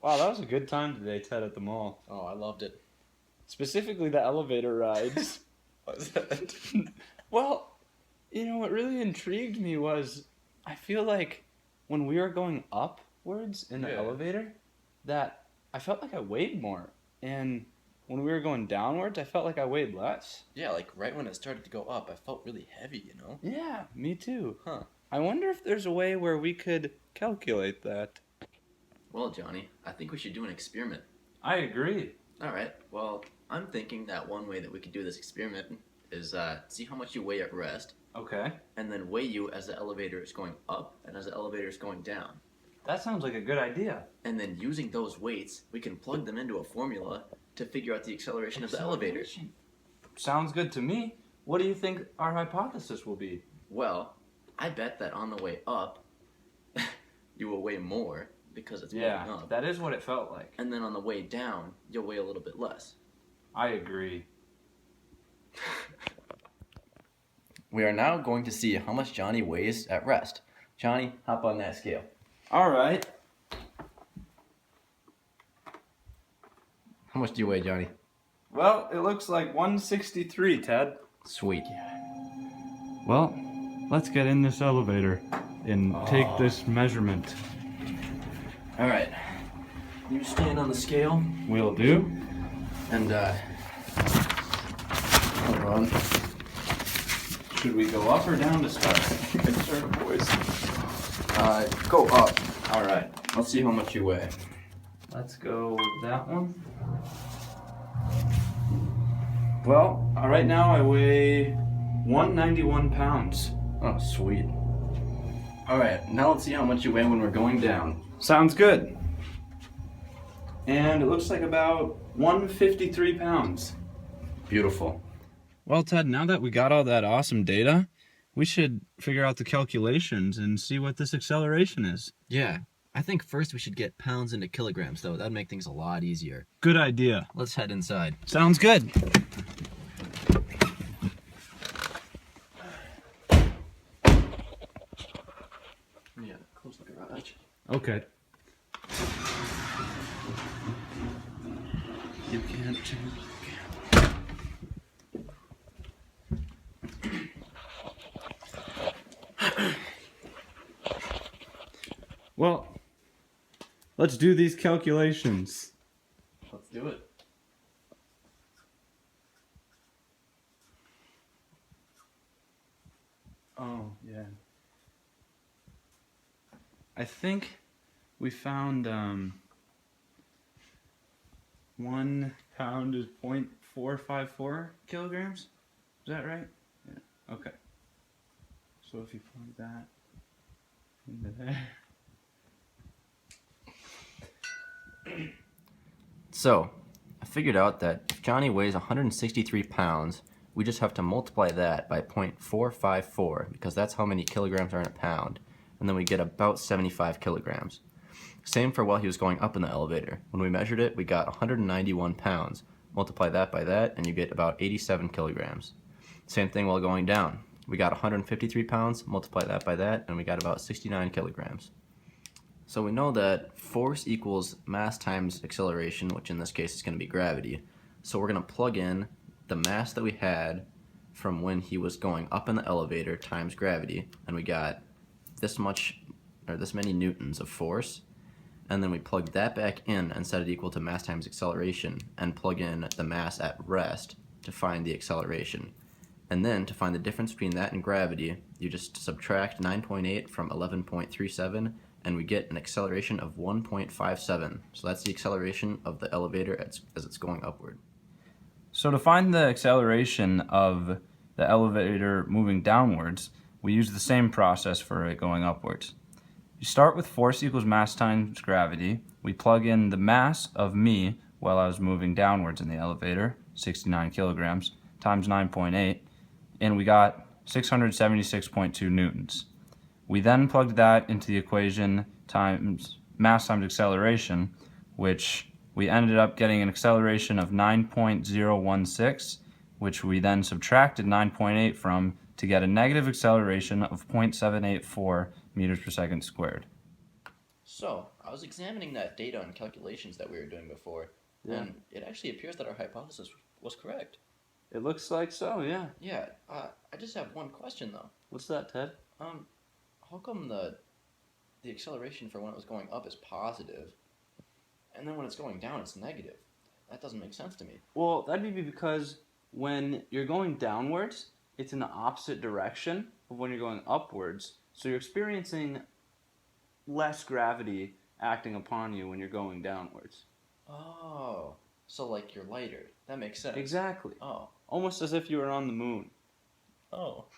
Wow, that was a good time today, Ted, at the mall. Oh, I loved it. Specifically the elevator rides. What was that? Well, what really intrigued me was I feel like when we were going upwards in the Yeah. elevator, that I felt like I weighed more. And when we were going downwards, I felt like I weighed less. Yeah, like right when it started to go up, I felt really heavy. Yeah, me too. Huh. I wonder if there's a way where we could calculate that. Well, Johnny, I think we should do an experiment. I agree. All right. Well, I'm thinking that one way that we could do this experiment is see how much you weigh at rest, Okay. and then weigh you as the elevator is going up and as the elevator is going down. That sounds like a good idea. And then using those weights, we can plug them into a formula to figure out the acceleration of the elevator. Sounds good to me. What do you think our hypothesis will be? Well, I bet that on the way up, you will weigh more because it's moving up. That is what it felt like. And then on the way down, you'll weigh a little bit less. I agree. We are now going to see how much Johnny weighs at rest. Johnny, hop on that scale. All right. How much do you weigh, Johnny? Well, it looks like 163, Ted. Sweet. Well, let's get in this elevator and take this measurement. All right. You stand on the scale Will do. and hold on. Should we go up or down to start? Concerned boys. Go up. All right. Let's see how much you weigh. Let's go with that one. Well, right now I weigh 191 pounds. Oh, sweet. All right. Now let's see how much you weigh when we're going down. Sounds good. And it looks like about 153 pounds. Beautiful. Well, Ted, now that we got all that awesome data, we should figure out the calculations and see what this acceleration is. Yeah. I think first we should get pounds into kilograms, though. That'd make things a lot easier. Good idea. Let's head inside. Sounds good. Yeah, close the garage. Okay. You can't. Well, let's do these calculations. Let's do it. Oh, yeah. I think we found 1 pound is 0.454 kilograms. Is that right? Yeah. Okay. So if you plug that into there. So, I figured out that if Johnny weighs 163 pounds, we just have to multiply that by 0.454 because that's how many kilograms are in a pound, and then we get about 75 kilograms. Same for while he was going up in the elevator. When we measured it, we got 191 pounds. Multiply that by that, and you get about 87 kilograms. Same thing while going down. We got 153 pounds, multiply that by that, and we got about 69 kilograms. So we know that force equals mass times acceleration, which in this case is going to be gravity. So we're going to plug in the mass that we had from when he was going up in the elevator times gravity, and we got this much, or this many newtons of force. And then we plug that back in and set it equal to mass times acceleration, and plug in the mass at rest to find the acceleration. And then to find the difference between that and gravity, you just subtract 9.8 from 11.37, and we get an acceleration of 1.57. So that's the acceleration of the elevator as it's going upward. So to find the acceleration of the elevator moving downwards, we use the same process for it going upwards. You start with force equals mass times gravity. We plug in the mass of me while I was moving downwards in the elevator, 69 kilograms, times 9.8, and we got 676.2 newtons. We then plugged that into the equation times mass times acceleration, which we ended up getting an acceleration of 9.016, which we then subtracted 9.8 from to get a negative acceleration of 0.784 meters per second squared. So, I was examining that data and calculations that we were doing before, Yeah. and it actually appears that our hypothesis was correct. It looks like so, yeah. Yeah, I just have one question though. What's that, Ted? Um, how come the acceleration for when it was going up is positive, and then when it's going down it's negative? That doesn't make sense to me. Well, that'd be because when you're going downwards, it's in the opposite direction of when you're going upwards. So you're experiencing less gravity acting upon you when you're going downwards. Oh, so like you're lighter. That makes sense. Exactly. Oh. Almost as if you were on the moon. Oh.